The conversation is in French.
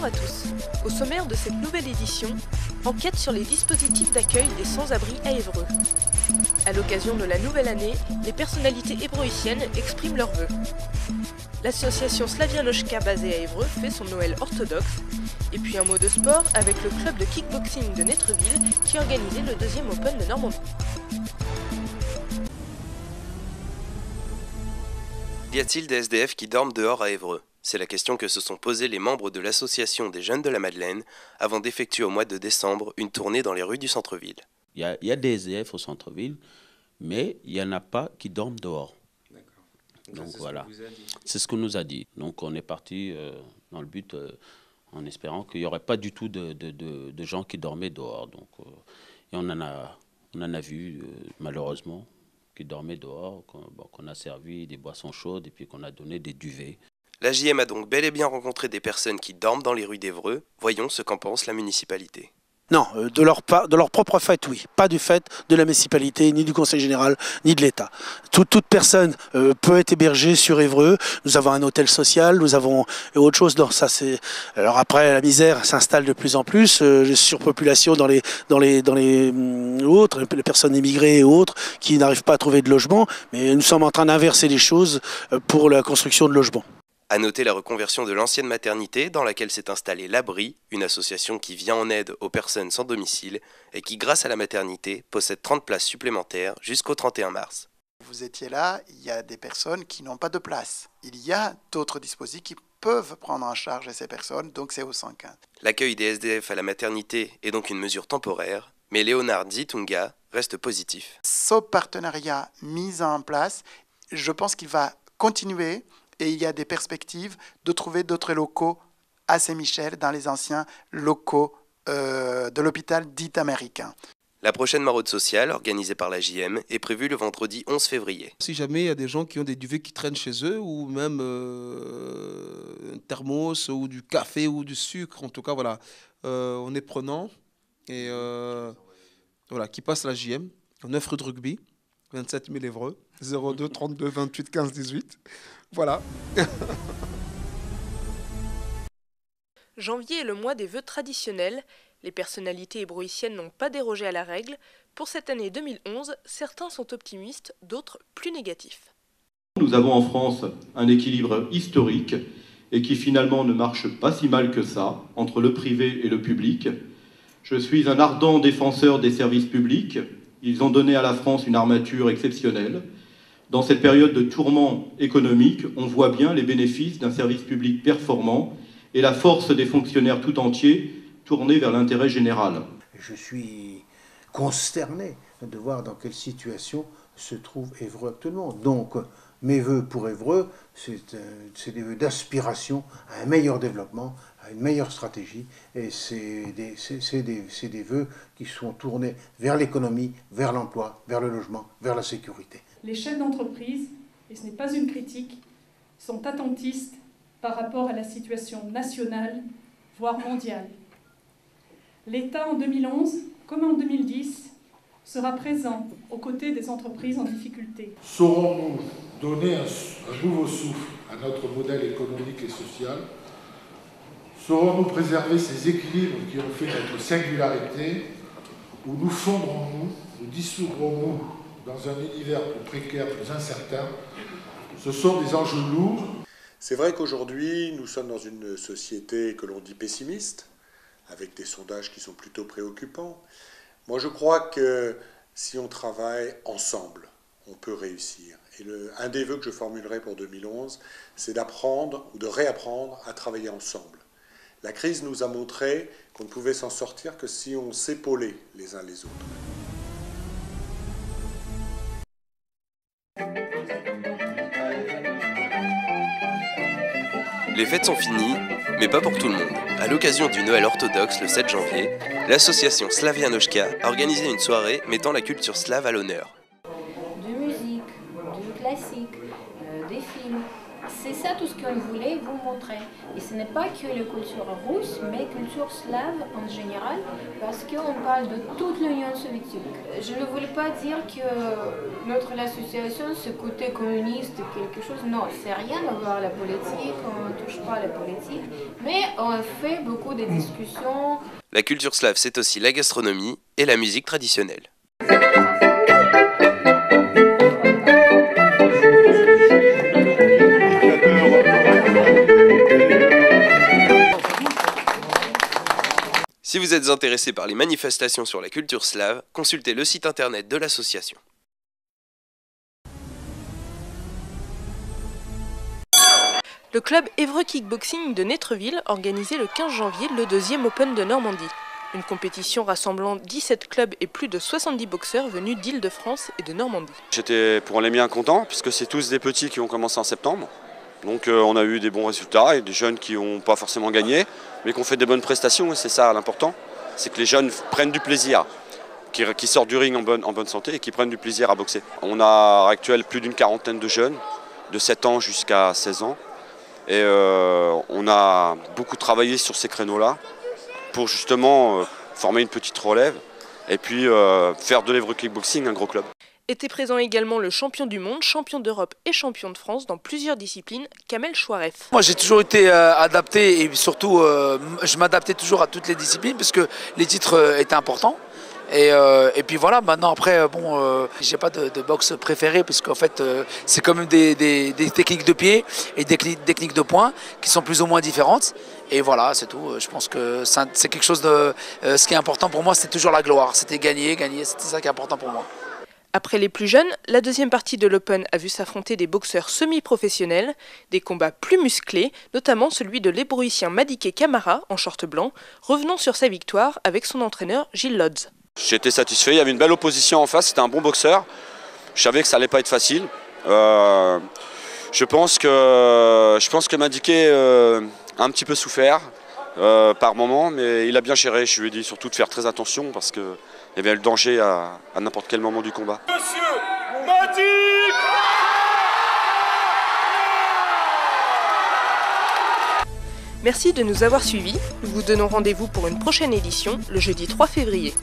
Bonjour à tous. Au sommaire de cette nouvelle édition, enquête sur les dispositifs d'accueil des sans-abri à Évreux. À l'occasion de la nouvelle année, les personnalités évreuissiennes expriment leurs vœux. L'association Slavianoshka basée à Évreux fait son Noël orthodoxe. Et puis un mot de sport avec le club de kickboxing de Netreville qui organisait le 2e Open de Normandie. Y a-t-il des SDF qui dorment dehors à Évreux? C'est la question que se sont posés les membres de l'association des Jeunes de la Madeleine avant d'effectuer au mois de décembre une tournée dans les rues du centre-ville. Il y a des SDF au centre-ville, mais il n'y en a pas qui dorment dehors. Donc voilà, c'est ce qu'on nous a dit. Donc on est parti dans le but, en espérant qu'il n'y aurait pas du tout de gens qui dormaient dehors. Donc, et on en a vu, malheureusement, qui dormaient dehors, qu'on a servi des boissons chaudes et puis qu'on a donné des duvets. La JM a donc bel et bien rencontré des personnes qui dorment dans les rues d'Évreux. Voyons ce qu'en pense la municipalité. Non, de leur propre fait, oui. Pas du fait de la municipalité, ni du conseil général, ni de l'État. Toute personne peut être hébergée sur Évreux. Nous avons un hôtel social, nous avons autre chose. Non, ça c'est. Alors après, la misère s'installe de plus en plus, surpopulation dans les autres, les personnes immigrées et autres qui n'arrivent pas à trouver de logement. Mais nous sommes en train d'inverser les choses pour la construction de logements. À noter la reconversion de l'ancienne maternité dans laquelle s'est installée l'Abri, une association qui vient en aide aux personnes sans domicile et qui, grâce à la maternité, possède 30 places supplémentaires jusqu'au 31 mars. Vous étiez là, il y a des personnes qui n'ont pas de place. Il y a d'autres dispositifs qui peuvent prendre en charge ces personnes, donc c'est au 115. L'accueil des SDF à la maternité est donc une mesure temporaire, mais Léonard Zitunga reste positif. Ce partenariat mis en place, je pense qu'il va continuer. Et il y a des perspectives de trouver d'autres locaux à Saint-Michel, dans les anciens locaux de l'hôpital dit américain. La prochaine maraude sociale, organisée par la JM, est prévue le vendredi 11 février. Si jamais il y a des gens qui ont des duvets qui traînent chez eux, ou même un thermos, ou du café, ou du sucre, en tout cas, voilà, on est prenant. Et voilà, qui passe la JM, 9 rue de Rugby, 27 000 Évreux, 02 32 28 15 18. Voilà. Janvier est le mois des vœux traditionnels. Les personnalités ébreuissiennes n'ont pas dérogé à la règle. Pour cette année 2011, certains sont optimistes, d'autres plus négatifs. Nous avons en France un équilibre historique et qui finalement ne marche pas si mal que ça entre le privé et le public. Je suis un ardent défenseur des services publics. Ils ont donné à la France une armature exceptionnelle. Dans cette période de tourment économique, on voit bien les bénéfices d'un service public performant et la force des fonctionnaires tout entiers tournés vers l'intérêt général. Je suis consterné de voir dans quelle situation se trouve Évreux actuellement. Donc, mes vœux pour Évreux, c'est des vœux d'aspiration à un meilleur développement, à une meilleure stratégie, et c'est des vœux qui sont tournés vers l'économie, vers l'emploi, vers le logement, vers la sécurité. Les chefs d'entreprise, et ce n'est pas une critique, sont attentistes par rapport à la situation nationale, voire mondiale. L'État en 2011, comme en 2010, sera présent aux côtés des entreprises en difficulté. Saurons-nous donner un nouveau souffle à notre modèle économique et social? Saurons-nous préserver ces équilibres qui ont fait notre singularité? Ou nous fondrons-nous, nous dissoudrons-nous dans un univers plus précaire, plus incertain? Ce sont des enjeux lourds. C'est vrai qu'aujourd'hui, nous sommes dans une société que l'on dit pessimiste, avec des sondages qui sont plutôt préoccupants. Moi, je crois que si on travaille ensemble, on peut réussir. Et un des vœux que je formulerai pour 2011, c'est d'apprendre ou de réapprendre à travailler ensemble. La crise nous a montré qu'on ne pouvait s'en sortir que si on s'épaulait les uns les autres. Les fêtes sont finies, mais pas pour tout le monde. À l'occasion du Noël orthodoxe le 7 janvier, l'association Slavianoshka a organisé une soirée mettant la culture slave à l'honneur. De musique, du classique, des films. C'est ça tout ce qu'on voulait vous montrer. Et ce n'est pas que la culture russe, mais culture slave en général, parce qu'on parle de toute l'Union soviétique. Je ne voulais pas dire que notre association, ce côté communiste, quelque chose, non, c'est rien à voir la politique, on ne touche pas à la politique, mais on fait beaucoup de discussions. La culture slave, c'est aussi la gastronomie et la musique traditionnelle. Si vous êtes intéressé par les manifestations sur la culture slave, consultez le site internet de l'association. Le club Évreux Kickboxing de Nétreville organisait le 15 janvier le 2e Open de Normandie. Une compétition rassemblant 17 clubs et plus de 70 boxeurs venus d'Île-de-France et de Normandie. J'étais pour les miens content, puisque c'est tous des petits qui ont commencé en septembre. Donc on a eu des bons résultats et des jeunes qui n'ont pas forcément gagné, mais qui ont fait des bonnes prestations, et c'est ça l'important. C'est que les jeunes prennent du plaisir, qui sortent du ring en bonne santé et qui prennent du plaisir à boxer. On a à l'heure actuelle plus d'une quarantaine de jeunes, de 7 ans jusqu'à 16 ans. Et on a beaucoup travaillé sur ces créneaux-là pour justement former une petite relève et puis faire de l'Évreux Kickboxing un gros club. Était présent également le champion du monde, champion d'Europe et champion de France dans plusieurs disciplines, Kamel Chouaref. Moi j'ai toujours été adapté et surtout je m'adaptais toujours à toutes les disciplines parce que les titres étaient importants. Et puis voilà, maintenant après, j'ai pas de boxe préférée parce qu'en fait c'est quand même des techniques de pied et des techniques de poing qui sont plus ou moins différentes. Et voilà, c'est tout. Je pense que c'est quelque chose de... ce qui est important pour moi, c'était toujours la gloire. C'était gagner, c'était ça qui est important pour moi. Après les plus jeunes, la deuxième partie de l'Open a vu s'affronter des boxeurs semi-professionnels, des combats plus musclés, notamment celui de l'ébrouissien Madické Camara en short blanc, revenant sur sa victoire avec son entraîneur Gilles Lodz. J'étais satisfait, il y avait une belle opposition en face, c'était un bon boxeur. Je savais que ça allait pas être facile. Je pense que Madické a un petit peu souffert par moment, mais il a bien géré. Je lui ai dit surtout de faire très attention parce qu'il y avait le danger à n'importe quel moment du combat. Monsieur Madické! Merci de nous avoir suivis. Nous vous donnons rendez-vous pour une prochaine édition, le jeudi 3 février.